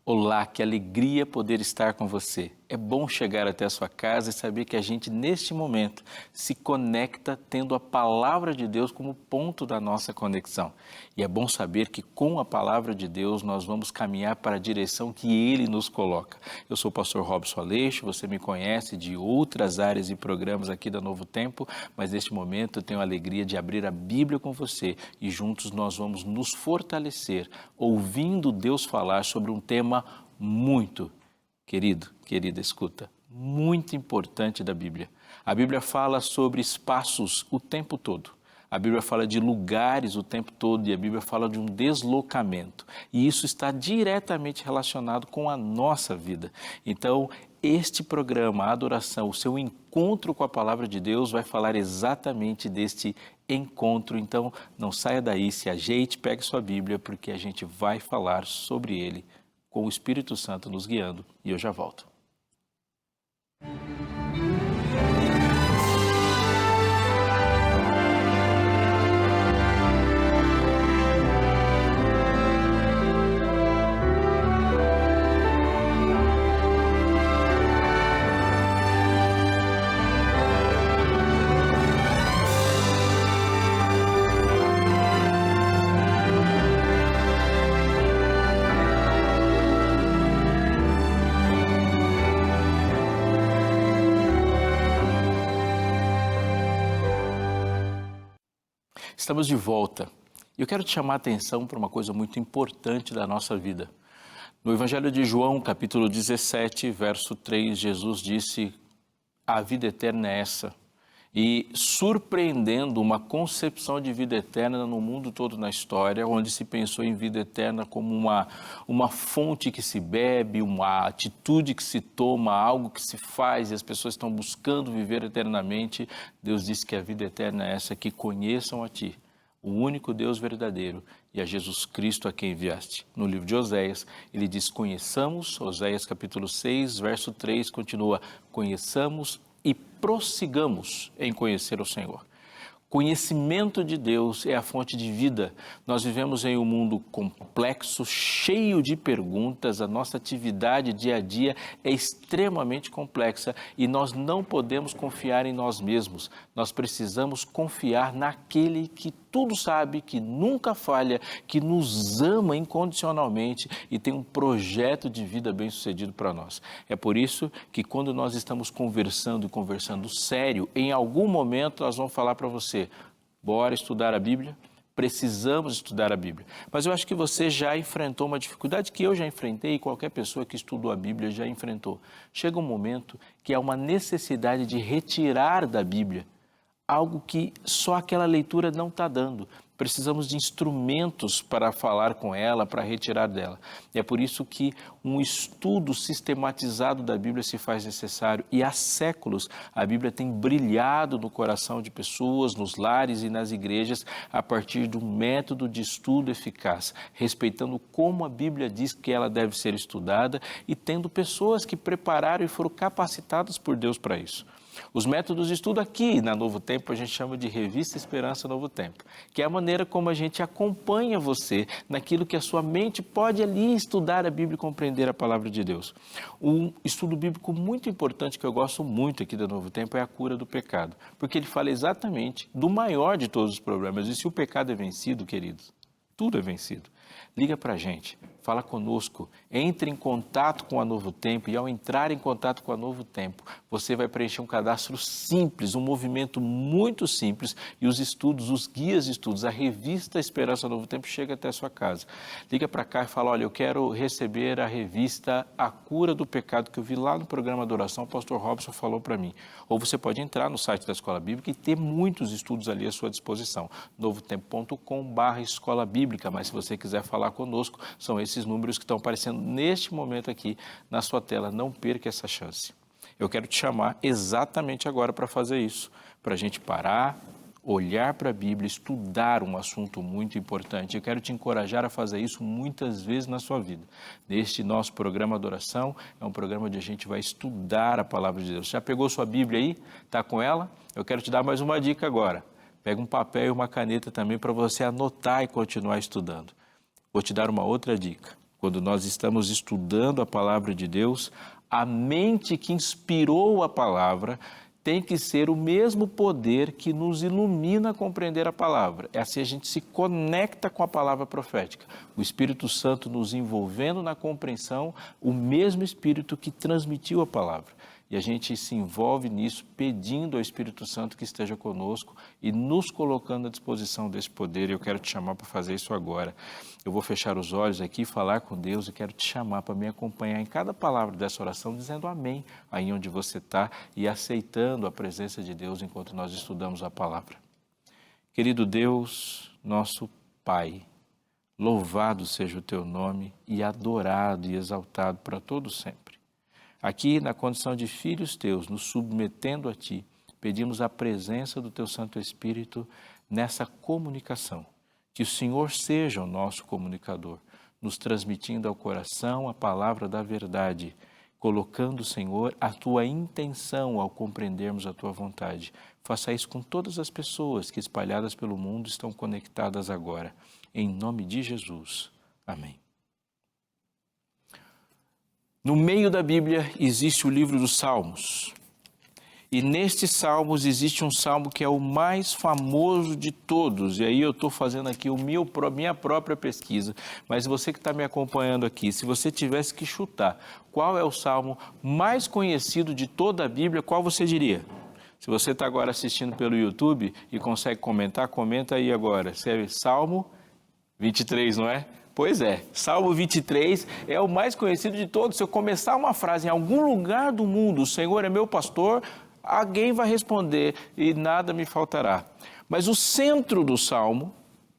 Olá, que alegria poder estar com você. É bom chegar até a sua casa e saber que a gente, neste momento, se conecta tendo a Palavra de Deus como ponto da nossa conexão. E é bom saber que com a Palavra de Deus nós vamos caminhar para a direção que Ele nos coloca. Eu sou o pastor Robson Aleixo, você me conhece de outras áreas e programas aqui da Novo Tempo, mas neste momento eu tenho a alegria de abrir a Bíblia com você e juntos nós vamos nos fortalecer, ouvindo Deus falar sobre um tema muito querida, escuta, muito importante da Bíblia. A Bíblia fala sobre espaços o tempo todo. A Bíblia fala de lugares o tempo todo e a Bíblia fala de um deslocamento. E isso está diretamente relacionado com a nossa vida. Então, este programa, a adoração, o seu encontro com a Palavra de Deus vai falar exatamente deste encontro. Então, não saia daí, se ajeite, pegue sua Bíblia, porque a gente vai falar sobre ele com o Espírito Santo nos guiando. E eu já volto. Estamos de volta. Eu quero te chamar a atenção para uma coisa muito importante da nossa vida. No Evangelho de João, capítulo 17, verso 3, Jesus disse: a vida eterna é essa. E surpreendendo uma concepção de vida eterna no mundo todo na história, onde se pensou em vida eterna como uma fonte que se bebe, uma atitude que se toma, algo que se faz e as pessoas estão buscando viver eternamente, Deus disse que a vida eterna é essa, que conheçam a Ti, o único Deus verdadeiro, e a Jesus Cristo a quem enviaste. No livro de Oséias, ele diz: conheçamos, Oséias capítulo 6, verso 3, continua: conheçamos e prossigamos em conhecer o Senhor. Conhecimento de Deus é a fonte de vida. Nós vivemos em um mundo complexo, cheio de perguntas. A nossa atividade dia a dia é extremamente complexa e nós não podemos confiar em nós mesmos. Nós precisamos confiar naquele que tudo sabe, que nunca falha, que nos ama incondicionalmente e tem um projeto de vida bem-sucedido para nós. É por isso que quando nós estamos conversando sério, em algum momento nós vamos falar para você: bora estudar a Bíblia? Precisamos estudar a Bíblia. Mas eu acho que você já enfrentou uma dificuldade que eu já enfrentei e qualquer pessoa que estudou a Bíblia já enfrentou. Chega um momento que há uma necessidade de retirar da Bíblia algo que só aquela leitura não está dando. Precisamos de instrumentos para falar com ela, para retirar dela. E é por isso que um estudo sistematizado da Bíblia se faz necessário. E há séculos a Bíblia tem brilhado no coração de pessoas, nos lares e nas igrejas, a partir de um método de estudo eficaz, respeitando como a Bíblia diz que ela deve ser estudada e tendo pessoas que prepararam e foram capacitadas por Deus para isso. Os métodos de estudo aqui na Novo Tempo a gente chama de Revista Esperança Novo Tempo, que é a maneira como a gente acompanha você naquilo que a sua mente pode ali estudar a Bíblia e compreender a Palavra de Deus. Um estudo bíblico muito importante que eu gosto muito aqui da Novo Tempo é a cura do pecado, porque ele fala exatamente do maior de todos os problemas. E se o pecado é vencido, queridos, tudo é vencido. Liga para a gente, fala conosco, entre em contato com a Novo Tempo e ao entrar em contato com a Novo Tempo, você vai preencher um cadastro simples, um movimento muito simples e os estudos, os guias de estudos, a revista Esperança Novo Tempo chega até a sua casa. Liga para cá e fala: olha, eu quero receber a revista A Cura do Pecado que eu vi lá no programa Adoração, o pastor Robson falou para mim. Ou você pode entrar no site da Escola Bíblica e ter muitos estudos ali à sua disposição, novotempo.com/escola bíblica, mas se você quiser falar conosco, são esses números que estão aparecendo neste momento aqui na sua tela. Não perca essa chance. Eu quero te chamar exatamente agora para fazer isso, para a gente parar, olhar para a Bíblia, estudar um assunto muito importante. Eu quero te encorajar a fazer isso muitas vezes na sua vida. Neste nosso programa Adoração, é um programa onde a gente vai estudar a Palavra de Deus. Já pegou sua Bíblia aí? Está com ela? Eu quero te dar mais uma dica agora. Pega um papel e uma caneta também para você anotar e continuar estudando. Vou te dar uma outra dica. Quando nós estamos estudando a palavra de Deus, a mente que inspirou a palavra tem que ser o mesmo poder que nos ilumina a compreender a palavra. É assim a gente se conecta com a palavra profética. O Espírito Santo nos envolvendo na compreensão, o mesmo Espírito que transmitiu a palavra. E a gente se envolve nisso pedindo ao Espírito Santo que esteja conosco e nos colocando à disposição desse poder. Eu quero te chamar para fazer isso agora. Eu vou fechar os olhos aqui, falar com Deus e quero te chamar para me acompanhar em cada palavra dessa oração, dizendo amém aí onde você está e aceitando a presença de Deus enquanto nós estudamos a palavra. Querido Deus, nosso Pai, louvado seja o teu nome e adorado e exaltado para todo sempre. Aqui, na condição de filhos teus, nos submetendo a ti, pedimos a presença do teu Santo Espírito nessa comunicação. Que o Senhor seja o nosso comunicador, nos transmitindo ao coração a palavra da verdade, colocando, Senhor, a tua intenção ao compreendermos a tua vontade. Faça isso com todas as pessoas que, espalhadas pelo mundo, estão conectadas agora. Em nome de Jesus. Amém. No meio da Bíblia existe o livro dos Salmos. E nestes Salmos existe um salmo que é o mais famoso de todos. E aí eu estou fazendo aqui minha própria pesquisa. Mas você que está me acompanhando aqui, se você tivesse que chutar qual é o salmo mais conhecido de toda a Bíblia, qual você diria? Se você está agora assistindo pelo YouTube e consegue comentar, comenta aí agora. Salmo 23, não é? Pois é, Salmo 23 é o mais conhecido de todos. Se eu começar uma frase em algum lugar do mundo, o Senhor é meu pastor, alguém vai responder e nada me faltará. Mas o centro do Salmo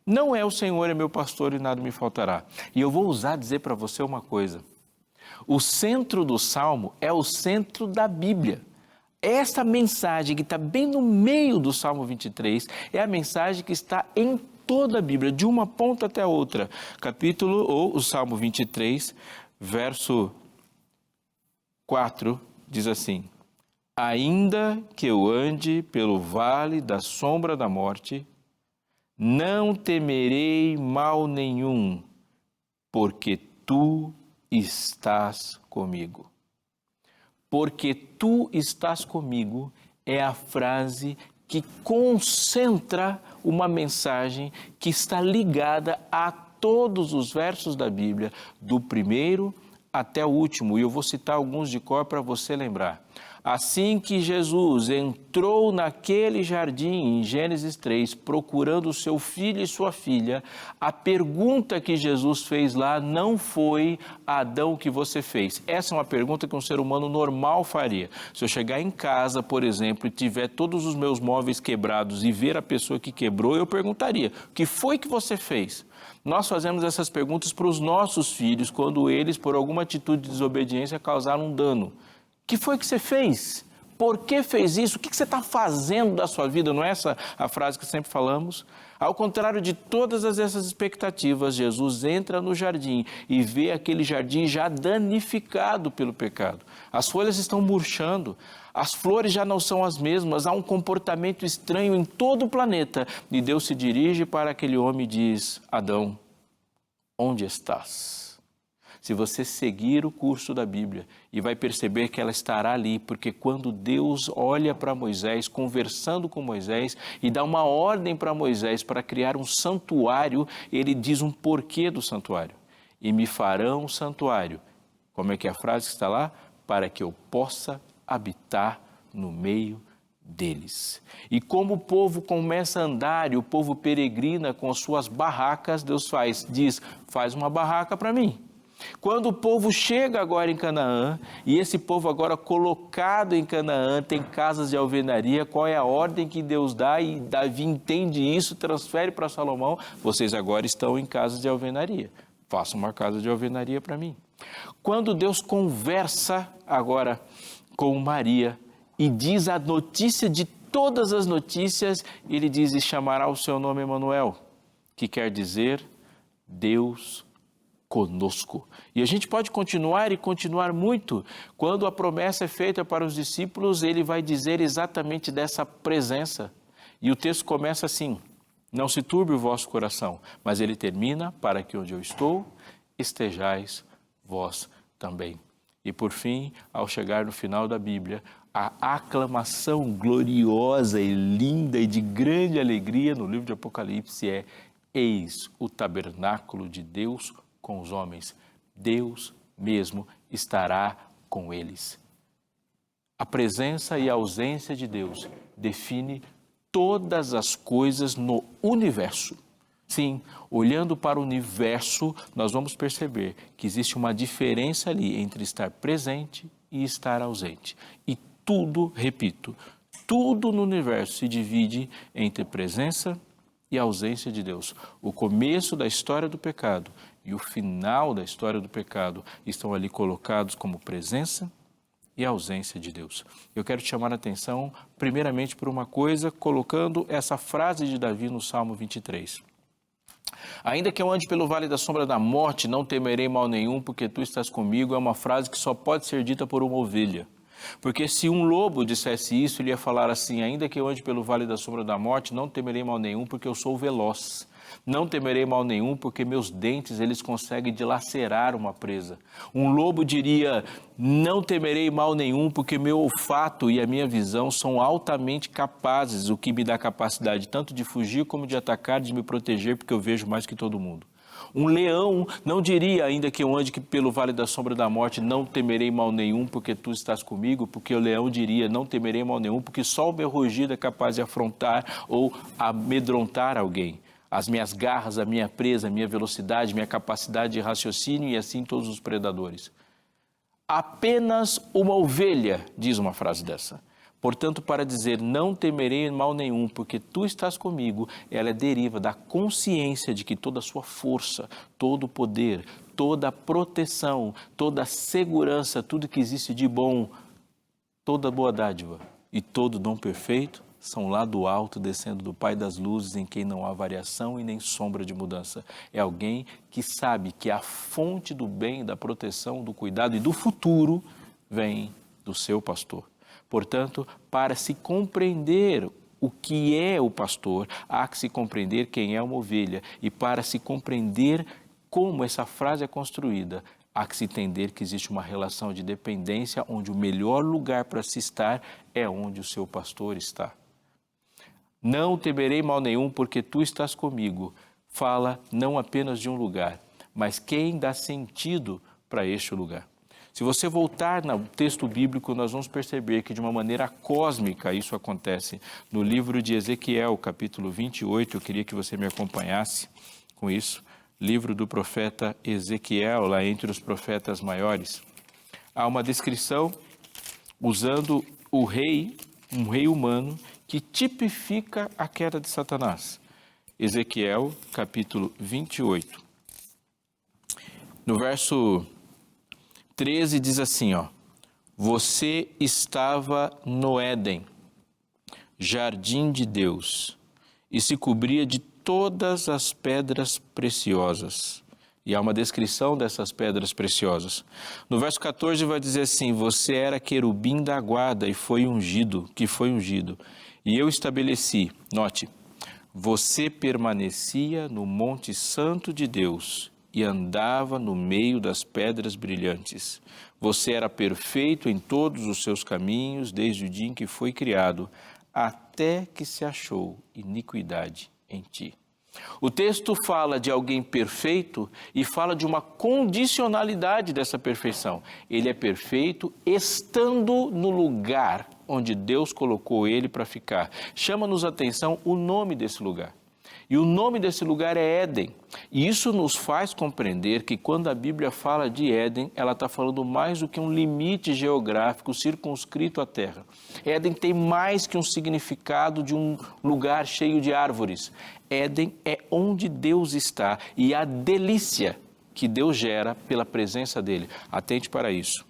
não é o Senhor é meu pastor e nada me faltará. E eu vou ousar dizer para você uma coisa. O centro do Salmo é o centro da Bíblia. Essa mensagem que está bem no meio do Salmo 23 é a mensagem que está em toda a Bíblia, de uma ponta até a outra. Capítulo, ou o Salmo 23, verso 4, diz assim: ainda que eu ande pelo vale da sombra da morte, não temerei mal nenhum, porque tu estás comigo. Porque tu estás comigo é a frase que concentra uma mensagem que está ligada a todos os versos da Bíblia, do primeiro até o último. E eu vou citar alguns de cor para você lembrar. Assim que Jesus entrou naquele jardim, em Gênesis 3, procurando o seu filho e sua filha, a pergunta que Jesus fez lá não foi: Adão, o que você fez? Essa é uma pergunta que um ser humano normal faria. Se eu chegar em casa, por exemplo, e tiver todos os meus móveis quebrados e ver a pessoa que quebrou, eu perguntaria: o que foi que você fez? Nós fazemos essas perguntas para os nossos filhos quando eles, por alguma atitude de desobediência, causaram um dano. O que foi que você fez? Por que fez isso? O que você está fazendo da sua vida? Não é essa a frase que sempre falamos? Ao contrário de todas essas expectativas, Jesus entra no jardim e vê aquele jardim já danificado pelo pecado. As folhas estão murchando, as flores já não são as mesmas, há um comportamento estranho em todo o planeta. E Deus se dirige para aquele homem e diz: Adão, onde estás? Se você seguir o curso da Bíblia, e vai perceber que ela estará ali, porque quando Deus olha para Moisés, conversando com Moisés, e dá uma ordem para Moisés para criar um santuário, ele diz um porquê do santuário. E me farão um santuário. Como é que é a frase que está lá? Para que eu possa habitar no meio deles. E como o povo começa a andar e o povo peregrina com as suas barracas, Deus diz, faz uma barraca para mim. Quando o povo chega agora em Canaã, e esse povo agora colocado em Canaã tem casas de alvenaria, qual é a ordem que Deus dá? E Davi entende isso, transfere para Salomão: vocês agora estão em casas de alvenaria, faça uma casa de alvenaria para mim. Quando Deus conversa agora com Maria e diz a notícia de todas as notícias, ele diz: e chamará o seu nome Emanuel, que quer dizer Deus conosco. E a gente pode continuar e continuar muito. Quando a promessa é feita para os discípulos, ele vai dizer exatamente dessa presença. E o texto começa assim: não se turbe o vosso coração, mas ele termina: para que onde eu estou, estejais vós também. E por fim, ao chegar no final da Bíblia, a aclamação gloriosa e linda e de grande alegria no livro de Apocalipse é: eis o tabernáculo de Deus com os homens. Deus mesmo estará com eles. A presença e a ausência de Deus define todas as coisas no universo. Sim, olhando para o universo, nós vamos perceber que existe uma diferença ali entre estar presente e estar ausente. E tudo, repito, tudo no universo se divide entre presença e ausência de Deus. O começo da história do pecado e o final da história do pecado estão ali colocados como presença e ausência de Deus. Eu quero te chamar a atenção, primeiramente, por uma coisa, colocando essa frase de Davi no Salmo 23. Ainda que eu ande pelo vale da sombra da morte, não temerei mal nenhum, porque tu estás comigo, é uma frase que só pode ser dita por uma ovelha. Porque se um lobo dissesse isso, ele ia falar assim: ainda que eu ande pelo vale da sombra da morte, não temerei mal nenhum, porque eu sou veloz. Não temerei mal nenhum, porque meus dentes, eles conseguem dilacerar uma presa. Um lobo diria: não temerei mal nenhum, porque meu olfato e a minha visão são altamente capazes, o que me dá capacidade tanto de fugir como de atacar, de me proteger, porque eu vejo mais que todo mundo. Um leão não diria: ainda que eu ande pelo vale da sombra da morte, não temerei mal nenhum, porque tu estás comigo, porque o leão diria: não temerei mal nenhum, porque só o meu rugido é capaz de afrontar ou amedrontar alguém. As minhas garras, a minha presa, a minha velocidade, minha capacidade de raciocínio e assim todos os predadores. Apenas uma ovelha diz uma frase dessa. Portanto, para dizer não temerei mal nenhum, porque tu estás comigo, ela deriva da consciência de que toda a sua força, todo o poder, toda a proteção, toda a segurança, tudo que existe de bom, toda boa dádiva e todo dom perfeito são lá do alto, descendo do Pai das luzes, em quem não há variação e nem sombra de mudança. É alguém que sabe que a fonte do bem, da proteção, do cuidado e do futuro vem do seu pastor. Portanto, para se compreender o que é o pastor, há que se compreender quem é uma ovelha. E para se compreender como essa frase é construída, há que se entender que existe uma relação de dependência, onde o melhor lugar para se estar é onde o seu pastor está. Não temerei mal nenhum, porque tu estás comigo. Fala não apenas de um lugar, mas quem dá sentido para este lugar. Se você voltar no texto bíblico, nós vamos perceber que de uma maneira cósmica isso acontece. No livro de Ezequiel, capítulo 28, eu queria que você me acompanhasse com isso. Livro do profeta Ezequiel, lá entre os profetas maiores. Há uma descrição usando um rei humano, que tipifica a queda de Satanás. Ezequiel, capítulo 28. No verso 13 diz assim, você estava no Éden, jardim de Deus, e se cobria de todas as pedras preciosas. E há uma descrição dessas pedras preciosas. No verso 14 vai dizer assim, você era querubim da guarda e foi ungido. E eu estabeleci, note, você permanecia no monte santo de Deus e andava no meio das pedras brilhantes. Você era perfeito em todos os seus caminhos desde o dia em que foi criado, até que se achou iniquidade em ti. O texto fala de alguém perfeito e fala de uma condicionalidade dessa perfeição. Ele é perfeito estando no lugar onde Deus colocou ele para ficar. Chama-nos a atenção o nome desse lugar. E o nome desse lugar é Éden. E isso nos faz compreender que quando a Bíblia fala de Éden, ela está falando mais do que um limite geográfico circunscrito à terra. Éden tem mais que um significado de um lugar cheio de árvores. Éden é onde Deus está e a delícia que Deus gera pela presença dele. Atente para isso.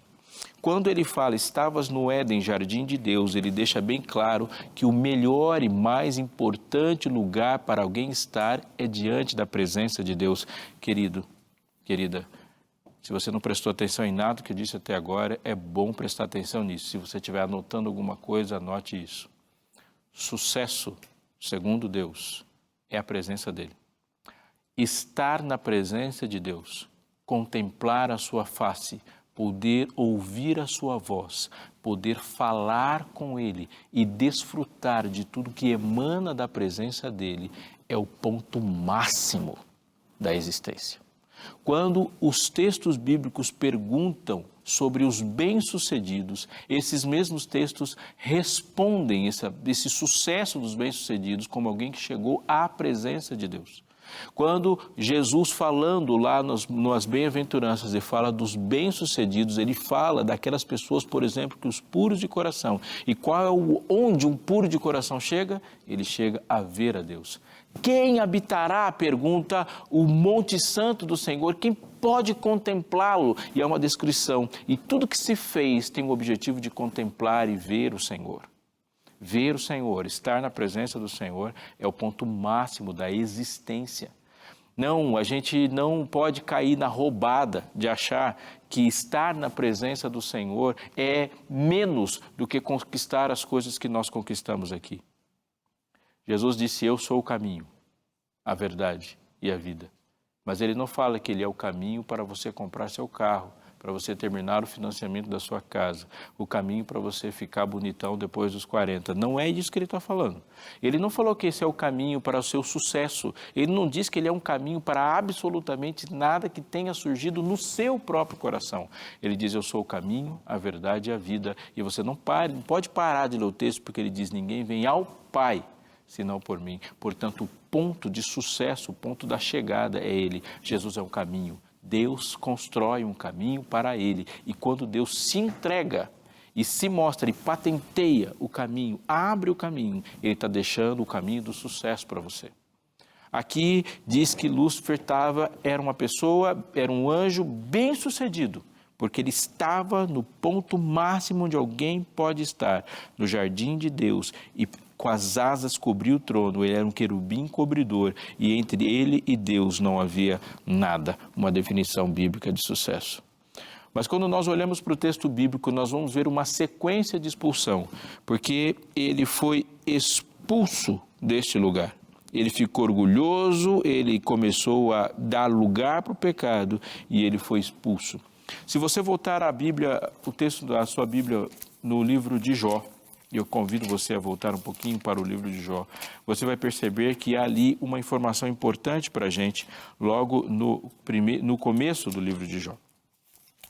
Quando ele fala, estavas no Éden, jardim de Deus, ele deixa bem claro que o melhor e mais importante lugar para alguém estar é diante da presença de Deus. Querido, querida, se você não prestou atenção em nada que eu disse até agora, é bom prestar atenção nisso. Se você estiver anotando alguma coisa, anote isso. Sucesso, segundo Deus, é a presença dele. Estar na presença de Deus contemplar a sua face, poder ouvir a sua voz, poder falar com Ele e desfrutar de tudo que emana da presença dEle, é o ponto máximo da existência. Quando os textos bíblicos perguntam sobre os bem-sucedidos, esses mesmos textos respondem esse sucesso dos bem-sucedidos como alguém que chegou à presença de Deus. Quando Jesus, falando lá nas bem-aventuranças, ele fala dos bem-sucedidos, ele fala daquelas pessoas, por exemplo, que os puros de coração. E onde um puro de coração chega? Ele chega a ver a Deus. Quem habitará, pergunta, o Monte Santo do Senhor? Quem pode contemplá-lo? E é uma descrição. E tudo que se fez tem o objetivo de contemplar e ver o Senhor. Ver o Senhor, estar na presença do Senhor é o ponto máximo da existência. Não, a gente não pode cair na roubada de achar que estar na presença do Senhor é menos do que conquistar as coisas que nós conquistamos aqui. Jesus disse, eu sou o caminho, a verdade e a vida. Mas ele não fala que ele é o caminho para você comprar seu carro, para você terminar o financiamento da sua casa, o caminho para você ficar bonitão depois dos 40. Não é isso que ele está falando. Ele não falou que esse é o caminho para o seu sucesso. Ele não diz que ele é um caminho para absolutamente nada que tenha surgido no seu próprio coração. Ele diz, eu sou o caminho, a verdade e a vida. E você não pode parar de ler o texto, porque ele diz, ninguém vem ao Pai senão por mim. Portanto, o ponto de sucesso, o ponto da chegada é ele. Jesus é o caminho. Deus constrói um caminho para ele. E quando Deus se entrega e se mostra e patenteia o caminho, abre o caminho, ele está deixando o caminho do sucesso para você. Aqui diz que Lúcifer era um anjo bem-sucedido, porque ele estava no ponto máximo onde alguém pode estar, no jardim de Deus, e com as asas cobriu o trono, ele era um querubim cobridor, e entre ele e Deus não havia nada, uma definição bíblica de sucesso. Mas quando nós olhamos para o texto bíblico, nós vamos ver uma sequência de expulsão, porque ele foi expulso deste lugar. Ele ficou orgulhoso, ele começou a dar lugar para o pecado e ele foi expulso. Se você voltar à Bíblia, o texto da sua Bíblia no livro de Jó, e eu convido você a voltar um pouquinho para o livro de Jó, você vai perceber que há ali uma informação importante para a gente, logo no começo do livro de Jó.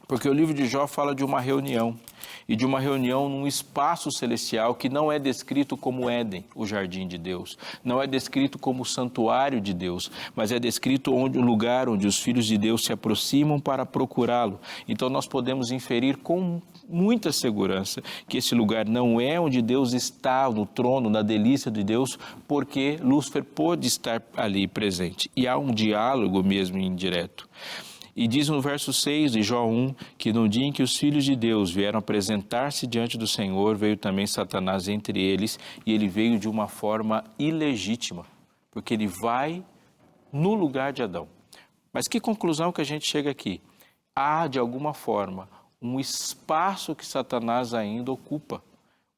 Porque o livro de Jó fala de uma reunião, e de uma reunião num espaço celestial que não é descrito como Éden, o jardim de Deus, não é descrito como o santuário de Deus, mas é descrito o lugar onde os filhos de Deus se aproximam para procurá-lo. Então nós podemos inferir com muita segurança que esse lugar não é onde Deus está, no trono, na delícia de Deus, porque Lúcifer pôde estar ali presente. E há um diálogo mesmo indireto. E diz no verso 6 de Jó 1, que no dia em que os filhos de Deus vieram apresentar-se diante do Senhor, veio também Satanás entre eles, e ele veio de uma forma ilegítima, porque ele vai no lugar de Adão. Mas que conclusão que a gente chega aqui? Há, de alguma forma, um espaço que Satanás ainda ocupa,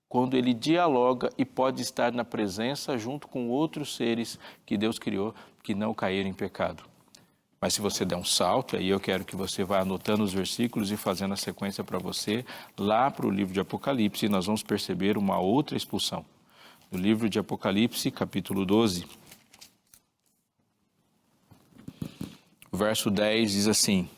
quando ele dialoga e pode estar na presença junto com outros seres que Deus criou, que não caíram em pecado. Mas se você der um salto, aí eu quero que você vá anotando os versículos e fazendo a sequência para você, lá para o livro de Apocalipse, nós vamos perceber uma outra expulsão. No livro de Apocalipse, capítulo 12, o verso 10 diz assim: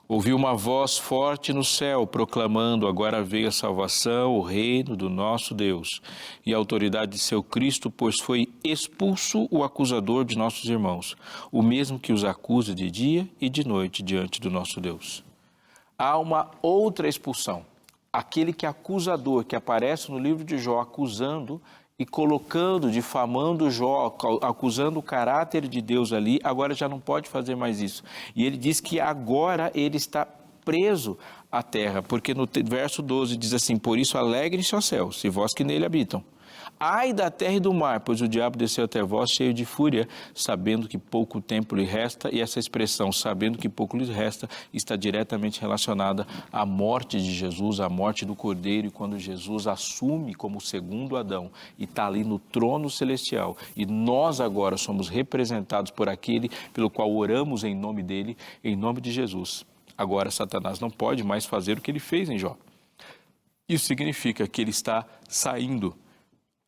ouvi uma voz forte no céu, proclamando, agora veio a salvação, o reino do nosso Deus e a autoridade de seu Cristo, pois foi expulso o acusador de nossos irmãos, o mesmo que os acusa de dia e de noite diante do nosso Deus. Há uma outra expulsão. Aquele que é acusador, que aparece no livro de Jó, acusando e colocando, difamando Jó, acusando o caráter de Deus ali, agora já não pode fazer mais isso. E ele diz que agora ele está preso à terra, porque no verso 12 diz assim: por isso alegrem-se, ó céus, e vós que nele habitam. Ai da terra e do mar, pois o diabo desceu até vós cheio de fúria, sabendo que pouco tempo lhe resta, e essa expressão, sabendo que pouco lhe resta, está diretamente relacionada à morte de Jesus, à morte do Cordeiro, e quando Jesus assume como o segundo Adão e está ali no trono celestial, e nós agora somos representados por aquele pelo qual oramos em nome dele, em nome de Jesus. Agora Satanás não pode mais fazer o que ele fez em Jó. Isso significa que ele está saindo.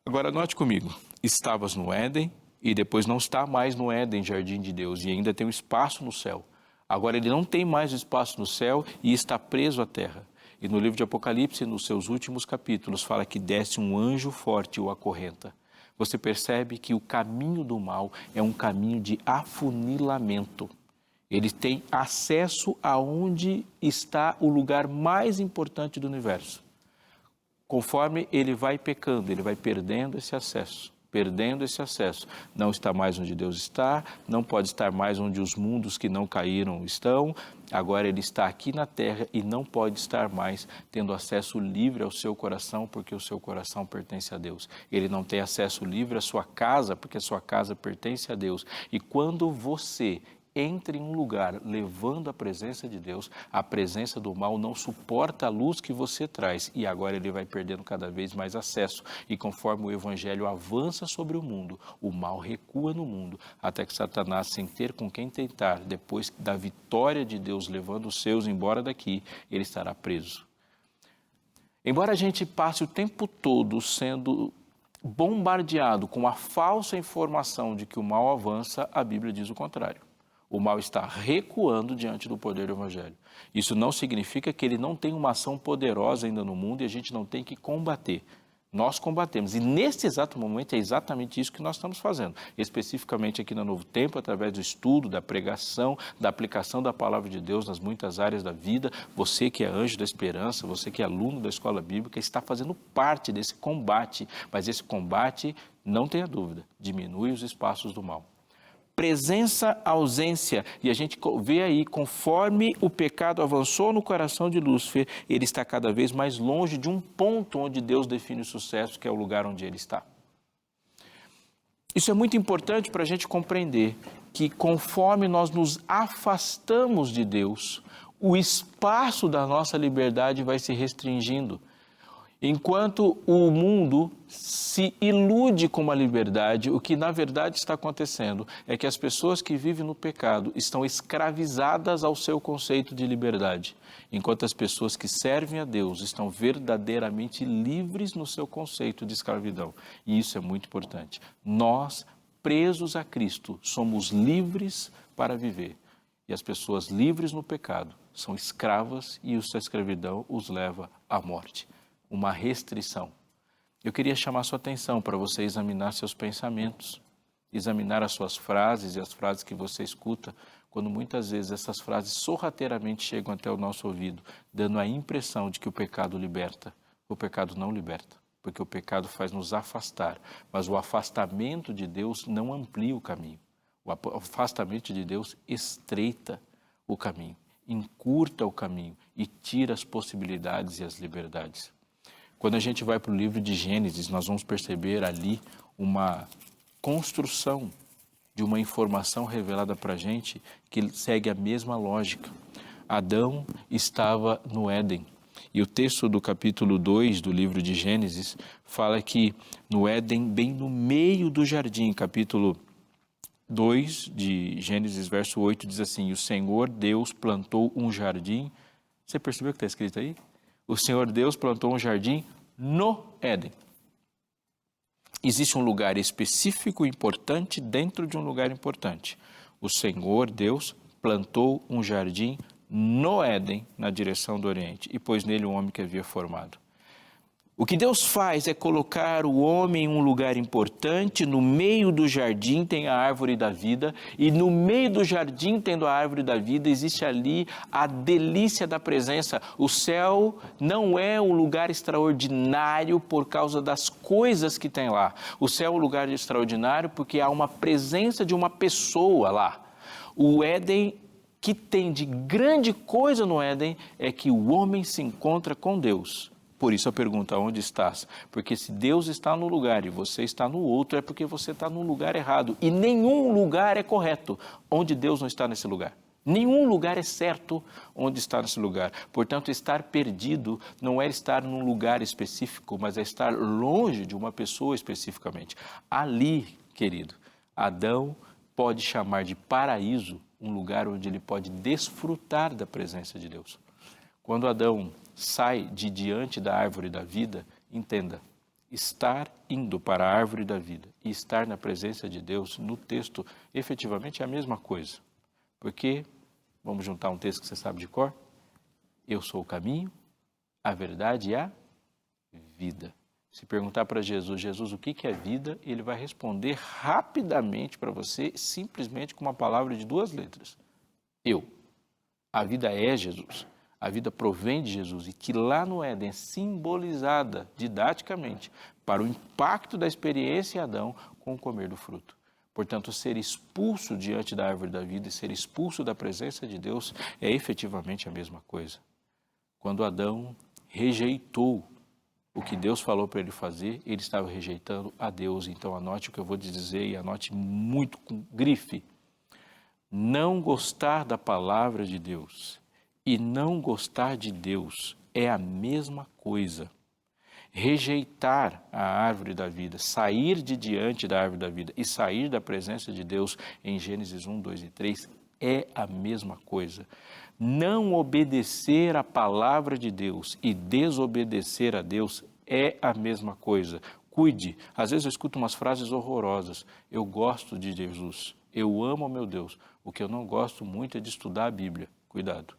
Agora note comigo, estavas no Éden e depois não está mais no Éden, jardim de Deus, e ainda tem um espaço no céu. Agora ele não tem mais espaço no céu e está preso à terra. E no livro de Apocalipse, nos seus últimos capítulos, fala que desce um anjo forte e o acorrenta. Você percebe que o caminho do mal é um caminho de afunilamento. Ele tem acesso aonde está o lugar mais importante do universo. Conforme ele vai pecando, ele vai perdendo esse acesso. Não está mais onde Deus está, não pode estar mais onde os mundos que não caíram estão. Agora ele está aqui na terra e não pode estar mais tendo acesso livre ao seu coração, porque o seu coração pertence a Deus. Ele não tem acesso livre à sua casa, porque a sua casa pertence a Deus. E quando você entra em um lugar levando a presença de Deus, a presença do mal não suporta a luz que você traz e agora ele vai perdendo cada vez mais acesso. E conforme o evangelho avança sobre o mundo, o mal recua no mundo, até que Satanás, sem ter com quem tentar, depois da vitória de Deus levando os seus embora daqui, ele estará preso. Embora a gente passe o tempo todo sendo bombardeado com a falsa informação de que o mal avança, a Bíblia diz o contrário. O mal está recuando diante do poder do Evangelho. Isso não significa que ele não tem uma ação poderosa ainda no mundo e a gente não tem que combater. Nós combatemos. E nesse exato momento é exatamente isso que nós estamos fazendo. Especificamente aqui no Novo Tempo, através do estudo, da pregação, da aplicação da Palavra de Deus nas muitas áreas da vida. Você que é anjo da esperança, você que é aluno da escola bíblica, está fazendo parte desse combate. Mas esse combate, não tenha dúvida, diminui os espaços do mal. Presença, ausência, e a gente vê aí, conforme o pecado avançou no coração de Lúcifer, ele está cada vez mais longe de um ponto onde Deus define o sucesso, que é o lugar onde ele está. Isso é muito importante para a gente compreender que conforme nós nos afastamos de Deus, o espaço da nossa liberdade vai se restringindo. Enquanto o mundo se ilude com uma liberdade, o que na verdade está acontecendo é que as pessoas que vivem no pecado estão escravizadas ao seu conceito de liberdade, enquanto as pessoas que servem a Deus estão verdadeiramente livres no seu conceito de escravidão. E isso é muito importante. Nós, presos a Cristo, somos livres para viver. E as pessoas livres no pecado são escravas e a sua escravidão os leva à morte. Uma restrição. Eu queria chamar a sua atenção para você examinar seus pensamentos, examinar as suas frases e as frases que você escuta, quando muitas vezes essas frases sorrateiramente chegam até o nosso ouvido, dando a impressão de que o pecado liberta. O pecado não liberta, porque o pecado faz nos afastar, mas o afastamento de Deus não amplia o caminho. O afastamento de Deus estreita o caminho, encurta o caminho e tira as possibilidades e as liberdades. Quando a gente vai para o livro de Gênesis, nós vamos perceber ali uma construção de uma informação revelada para a gente que segue a mesma lógica. Adão estava no Éden. E o texto do capítulo 2 do livro de Gênesis fala que no Éden, bem no meio do jardim, capítulo 2 de Gênesis, verso 8, diz assim: o Senhor Deus plantou um jardim. Você percebeu o que está escrito aí? O Senhor Deus plantou um jardim no Éden. Existe um lugar específico e importante dentro de um lugar importante. O Senhor Deus plantou um jardim no Éden, na direção do Oriente, e pôs nele o homem que havia formado. O que Deus faz é colocar o homem em um lugar importante. No meio do jardim tem a árvore da vida, e no meio do jardim, tendo a árvore da vida, existe ali a delícia da presença. O céu não é um lugar extraordinário por causa das coisas que tem lá. O céu é um lugar extraordinário porque há uma presença de uma pessoa lá. O Éden, que tem de grande coisa no Éden, é que o homem se encontra com Deus. Por isso a pergunta, onde estás? Porque se Deus está no lugar e você está no outro, é porque você está no lugar errado. E nenhum lugar é correto onde Deus não está nesse lugar. Nenhum lugar é certo onde está nesse lugar. Portanto, estar perdido não é estar num lugar específico, mas é estar longe de uma pessoa especificamente. Ali, querido, Adão pode chamar de paraíso um lugar onde ele pode desfrutar da presença de Deus. Quando Adão sai de diante da árvore da vida, entenda, estar indo para a árvore da vida e estar na presença de Deus, no texto, efetivamente é a mesma coisa. Porque, vamos juntar um texto que você sabe de cor? Eu sou o caminho, a verdade e a vida. Se perguntar para Jesus, Jesus, o que é vida? Ele vai responder rapidamente para você, simplesmente com uma palavra de 2 letras. Eu. A vida é Jesus. A vida provém de Jesus e que lá no Éden é simbolizada didaticamente para o impacto da experiência em Adão com o comer do fruto. Portanto, ser expulso diante da árvore da vida e ser expulso da presença de Deus é efetivamente a mesma coisa. Quando Adão rejeitou o que Deus falou para ele fazer, ele estava rejeitando a Deus. Então, anote o que eu vou te dizer e anote muito com grife. Não gostar da palavra de Deus e não gostar de Deus é a mesma coisa. Rejeitar a árvore da vida, sair de diante da árvore da vida e sair da presença de Deus em Gênesis 1, 2 e 3 é a mesma coisa. Não obedecer à palavra de Deus e desobedecer a Deus é a mesma coisa. Cuide. Às vezes eu escuto umas frases horrorosas. Eu gosto de Jesus. Eu amo ao meu Deus. O que eu não gosto muito é de estudar a Bíblia. Cuidado.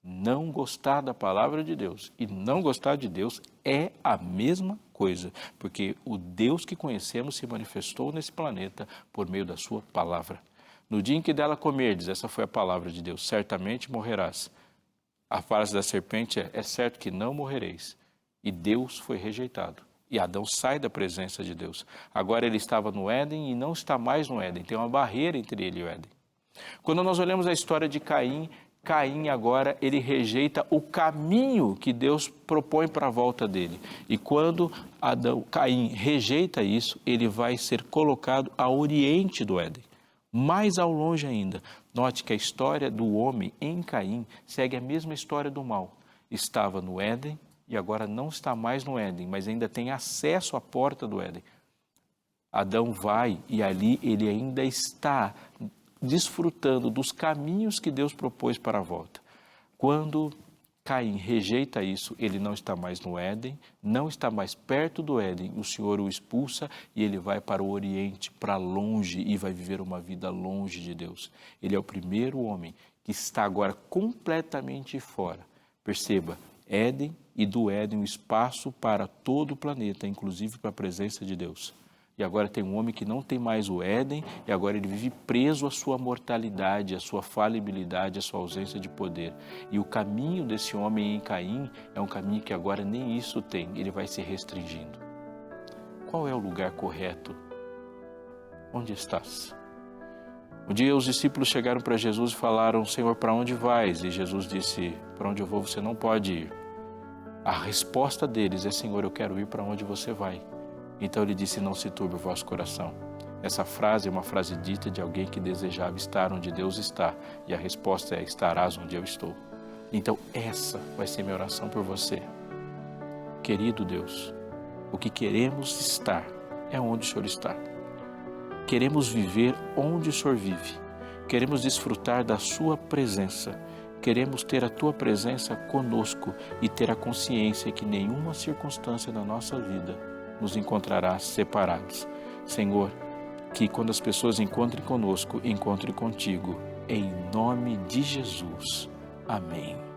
Não gostar da palavra de Deus e não gostar de Deus é a mesma coisa, porque o Deus que conhecemos se manifestou nesse planeta por meio da sua palavra. No dia em que dela comerdes, essa foi a palavra de Deus, certamente morrerás. A frase da serpente é certo que não morrereis. E Deus foi rejeitado. E Adão sai da presença de Deus. Agora ele estava no Éden e não está mais no Éden. Tem uma barreira entre ele e o Éden. Quando nós olhamos a história de Caim, Caim agora ele rejeita o caminho que Deus propõe para a volta dele. E quando Caim rejeita isso, ele vai ser colocado a oriente do Éden. Mais ao longe ainda, note que a história do homem em Caim segue a mesma história do mal. Estava no Éden e agora não está mais no Éden, mas ainda tem acesso à porta do Éden. Adão vai e ali ele ainda está desfrutando dos caminhos que Deus propôs para a volta. Quando Caim rejeita isso, ele não está mais no Éden, não está mais perto do Éden, o Senhor o expulsa e ele vai para o Oriente, para longe e vai viver uma vida longe de Deus. Ele é o primeiro homem que está agora completamente fora. Perceba, Éden e do Éden o espaço para todo o planeta, inclusive para a presença de Deus. E agora tem um homem que não tem mais o Éden e agora ele vive preso à sua mortalidade, à sua falibilidade, à sua ausência de poder. E o caminho desse homem em Caim é um caminho que agora nem isso tem, ele vai se restringindo. Qual é o lugar correto? Onde estás? Um dia os discípulos chegaram para Jesus e falaram, Senhor, para onde vais? E Jesus disse, para onde eu vou você não pode ir. A resposta deles é, Senhor, eu quero ir para onde você vai. Então ele disse, não se turbe o vosso coração. Essa frase é uma frase dita de alguém que desejava estar onde Deus está. E a resposta é, estarás onde eu estou. Então essa vai ser minha oração por você. Querido Deus, o que queremos estar é onde o Senhor está. Queremos viver onde o Senhor vive. Queremos desfrutar da sua presença. Queremos ter a tua presença conosco e ter a consciência que nenhuma circunstância da nossa vida nos encontrará separados. Senhor, que quando as pessoas encontrem conosco, encontrem contigo. Em nome de Jesus. Amém.